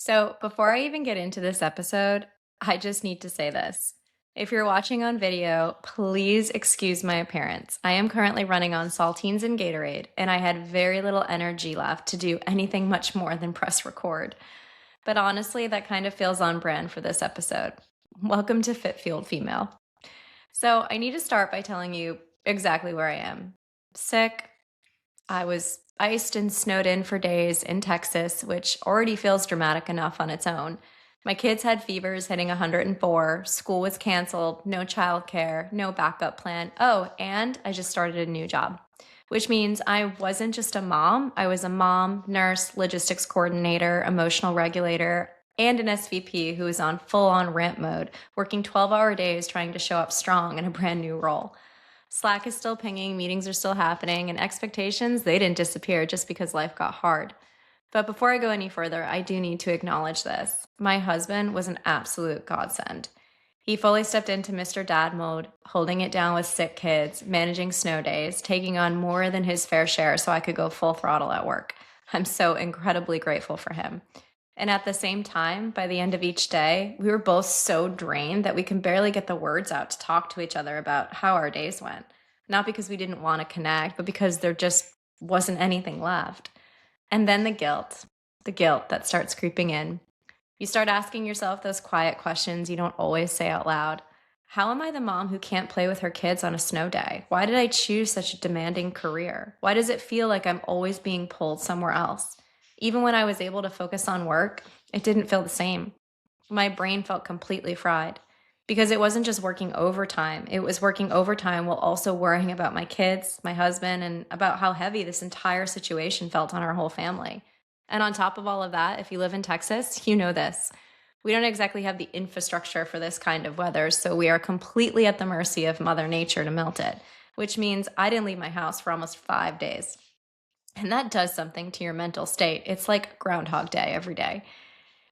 So, before I even get into this episode, I just need to say this. If you're watching on video, please excuse my appearance. I am currently running on saltines and Gatorade, and I had very little energy left to do anything much more than press record. But honestly, that kind of feels on brand for this episode. Welcome to Fit Fueled Female. So, I need to start by telling you exactly where I am. Sick. I was iced and snowed in for days in Texas, which already feels dramatic enough on its own. My kids had fevers hitting 104, school was canceled, no childcare, no backup plan. Oh, and I just started a new job, which means I wasn't just a mom, I was a mom, nurse, logistics coordinator, emotional regulator, and an SVP who was on full on ramp mode, working 12-hour days trying to show up strong in a brand new role. Slack is still pinging, meetings are still happening, and expectations, they didn't disappear just because life got hard. But before I go any further, I do need to acknowledge this. My husband was an absolute godsend. He fully stepped into Mr. Dad mode, holding it down with sick kids, managing snow days, taking on more than his fair share so I could go full throttle at work. I'm so incredibly grateful for him. And at the same time, by the end of each day, we were both so drained that we can barely get the words out to talk to each other about how our days went. Not because we didn't want to connect, but because there just wasn't anything left. And then the guilt that starts creeping in. You start asking yourself those quiet questions you don't always say out loud. How am I the mom who can't play with her kids on a snow day? Why did I choose such a demanding career? Why does it feel like I'm always being pulled somewhere else? Even when I was able to focus on work, it didn't feel the same. My brain felt completely fried because it wasn't just working overtime. It was working overtime while also worrying about my kids, my husband, and about how heavy this entire situation felt on our whole family. And on top of all of that, if you live in Texas, you know this. We don't exactly have the infrastructure for this kind of weather, so we are completely at the mercy of Mother Nature to melt it, which means I didn't leave my house for almost 5 days. And that does something to your mental state. It's like Groundhog Day every day.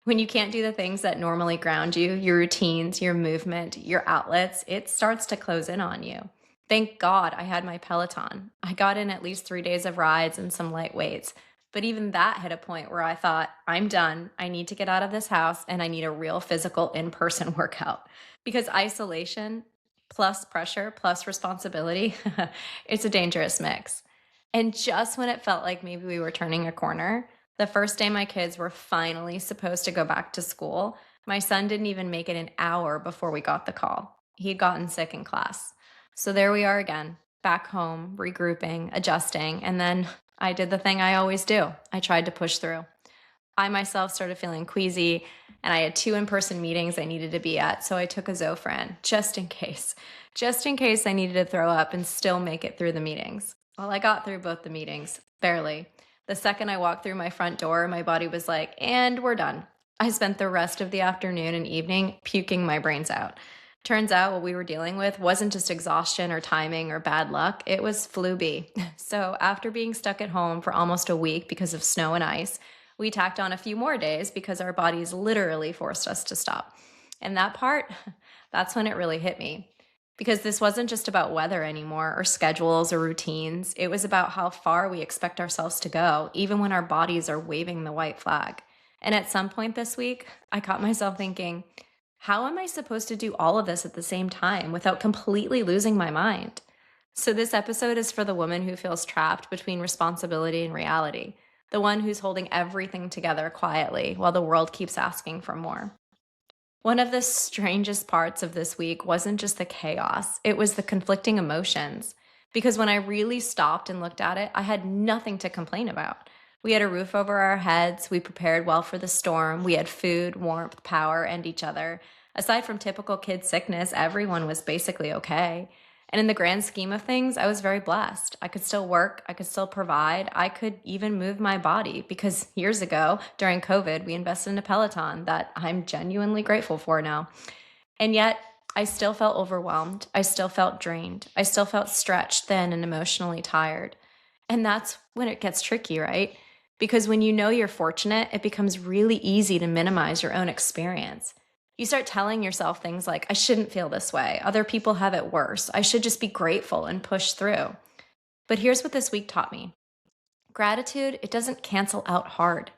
When you can't do the things that normally ground you, your routines, your movement, your outlets, it starts to close in on you. Thank God I had my Peloton. I got in at least 3 days of rides and some light weights. But even that hit a point where I thought, I'm done. I need to get out of this house and I need a real physical in person workout. Because isolation plus pressure plus responsibility, it's a dangerous mix. And just when it felt like maybe we were turning a corner, the first day my kids were finally supposed to go back to school, my son didn't even make it an hour before we got the call. He'd gotten sick in class. So there we are again, back home, regrouping, adjusting, and then I did the thing I always do. I tried to push through. I myself started feeling queasy, and I had two in person meetings I needed to be at, so I took a Zofran just in case I needed to throw up and still make it through the meetings. Well, I got through both the meetings, barely. The second I walked through my front door, my body was like, and we're done. I spent the rest of the afternoon and evening puking my brains out. Turns out what we were dealing with wasn't just exhaustion or timing or bad luck, it was flu B. So, after being stuck at home for almost a week because of snow and ice, we tacked on a few more days because our bodies literally forced us to stop. And that part, that's when it really hit me. Because this wasn't just about weather anymore, or schedules or routines. It was about how far we expect ourselves to go, even when our bodies are waving the white flag. And at some point this week, I caught myself thinking, how am I supposed to do all of this at the same time without completely losing my mind? So, this episode is for the woman who feels trapped between responsibility and reality, the one who's holding everything together quietly while the world keeps asking for more. One of the strangest parts of this week wasn't just the chaos, it was the conflicting emotions. Because when I really stopped and looked at it, I had nothing to complain about. We had a roof over our heads, we prepared well for the storm, we had food, warmth, power, and each other. Aside from typical kid sickness, everyone was basically okay. And in the grand scheme of things, I was very blessed. I could still work, I could still provide, I could even move my body because years ago, during COVID, we invested in a Peloton that I'm genuinely grateful for now. And yet, I still felt overwhelmed. I still felt drained. I still felt stretched thin and emotionally tired. And that's when it gets tricky, right? Because when you know you're fortunate, it becomes really easy to minimize your own experience. You start telling yourself things like, I shouldn't feel this way. Other people have it worse. I should just be grateful and push through. But here's what this week taught me. Gratitude, it doesn't cancel out hard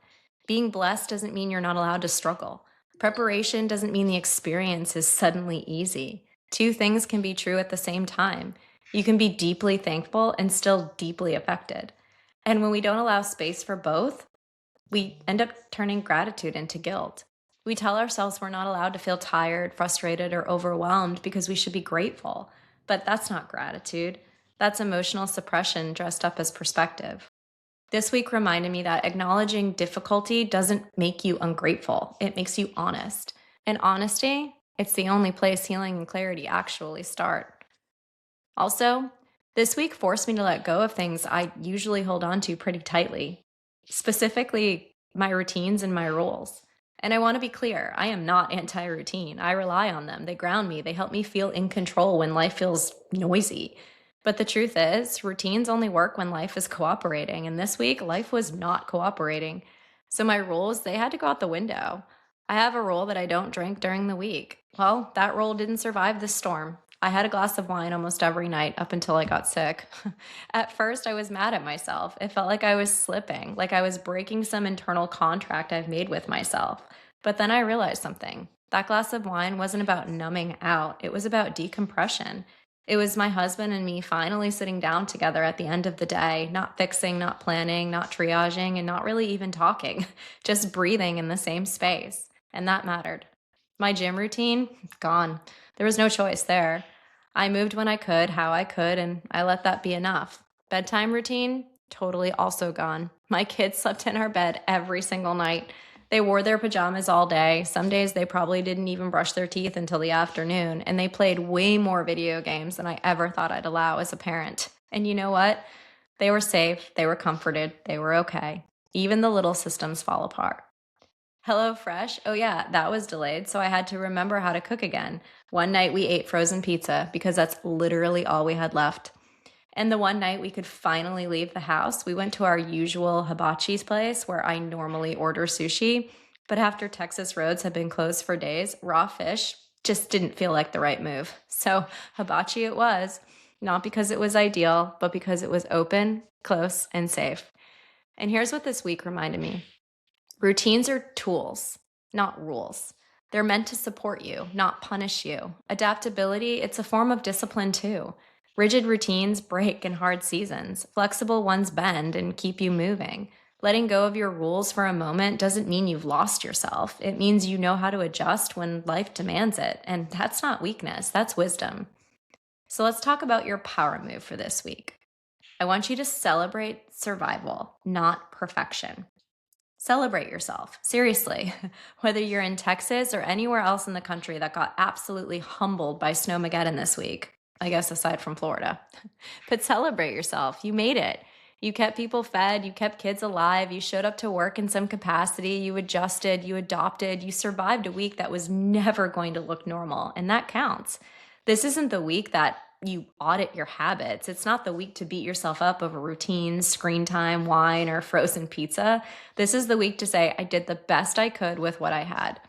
Being blessed doesn't mean you're not allowed to struggle. Preparation doesn't mean the experience is suddenly easy. Two things can be true at the same time. You can be deeply thankful and still deeply affected. And when we don't allow space for both, we end up turning gratitude into guilt. We tell ourselves we're not allowed to feel tired, frustrated, or overwhelmed because we should be grateful. But that's not gratitude. That's emotional suppression dressed up as perspective. This week reminded me that acknowledging difficulty doesn't make you ungrateful, it makes you honest. And honesty, it's the only place healing and clarity actually start. Also, this week forced me to let go of things I usually hold on to pretty tightly, specifically my routines and my rules. And I want to be clear, I am not anti routine. I rely on them. They ground me, they help me feel in control when life feels noisy. But the truth is, routines only work when life is cooperating. And this week, life was not cooperating. So my rules, they had to go out the window. I have a rule that I don't drink during the week. Well, that rule didn't survive this storm. I had a glass of wine almost every night up until I got sick. At first, I was mad at myself. It felt like I was slipping, like I was breaking some internal contract I've made with myself. But then I realized something. That glass of wine wasn't about numbing out, it was about decompression. It was my husband and me finally sitting down together at the end of the day, not fixing, not planning, not triaging, and not really even talking, just breathing in the same space. And that mattered. My gym routine, gone. There was no choice there. I moved when I could, how I could, and I let that be enough. Bedtime routine, totally also gone. My kids slept in our bed every single night. They wore their pajamas all day. Some days they probably didn't even brush their teeth until the afternoon, and they played way more video games than I ever thought I'd allow as a parent. And you know what? They were safe, they were comforted, they were okay. Even the little systems fall apart. Hello Fresh. Oh yeah, that was delayed, so I had to remember how to cook again. One night we ate frozen pizza because that's literally all we had left. And the one night we could finally leave the house, we went to our usual hibachi's place where I normally order sushi. But after Texas roads had been closed for days, raw fish just didn't feel like the right move. So hibachi it was, not because it was ideal, but because it was open, close, and safe. And here's what this week reminded me. Routines are tools, not rules. They're meant to support you, not punish you. Adaptability, it's a form of discipline too. Rigid routines break in hard seasons. Flexible ones bend and keep you moving. Letting go of your rules for a moment doesn't mean you've lost yourself. It means you know how to adjust when life demands it. And that's not weakness, that's wisdom. So let's talk about your power move for this week. I want you to celebrate survival, not perfection. Celebrate yourself, seriously. Whether you're in Texas or anywhere else in the country that got absolutely humbled by Snowmageddon this week, I guess aside from Florida. But celebrate yourself. You made it. You kept people fed, you kept kids alive, you showed up to work in some capacity, you adjusted, you adopted, you survived a week that was never going to look normal, and that counts. This isn't the week that you audit your habits. It's not the week to beat yourself up over routines, screen time, wine, or frozen pizza. This is the week to say, I did the best I could with what I had.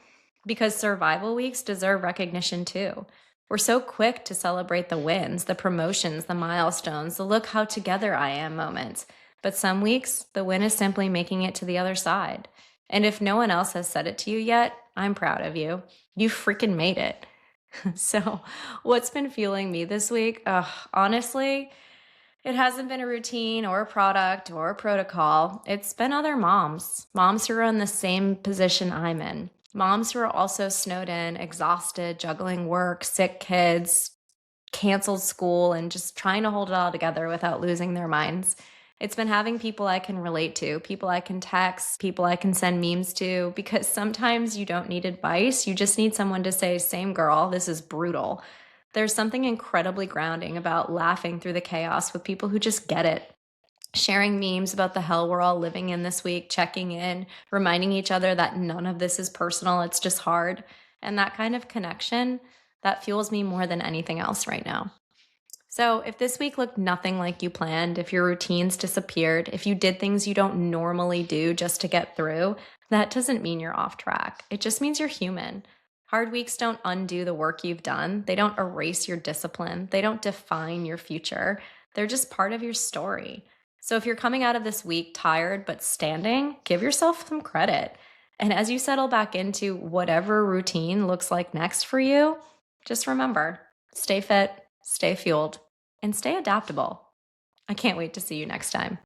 Because survival weeks deserve recognition too. We're so quick to celebrate the wins, the promotions, the milestones, the look how together I am moments. But some weeks, the win is simply making it to the other side. And if no one else has said it to you yet, I'm proud of you. You freaking made it. So, what's been fueling me this week? Honestly, it hasn't been a routine or a product or a protocol. It's been other moms, moms who are in the same position I'm in, moms who are also snowed in, exhausted, juggling work, sick kids, canceled school, and just trying to hold it all together without losing their minds. It's been having people I can relate to, people I can text, people I can send memes to, because sometimes you don't need advice. You just need someone to say, same girl, this is brutal. There's something incredibly grounding about laughing through the chaos with people who just get it. Sharing memes about the hell we're all living in this week, checking in, reminding each other that none of this is personal, it's just hard. And that kind of connection, that fuels me more than anything else right now. So, if this week looked nothing like you planned, if your routines disappeared, if you did things you don't normally do just to get through, that doesn't mean you're off track. It just means you're human. Hard weeks don't undo the work you've done, they don't erase your discipline, they don't define your future. They're just part of your story. So if you're coming out of this week tired but standing, give yourself some credit. And as you settle back into whatever routine looks like next for you, just remember, stay fit, stay fueled, and stay adaptable. I can't wait to see you next time.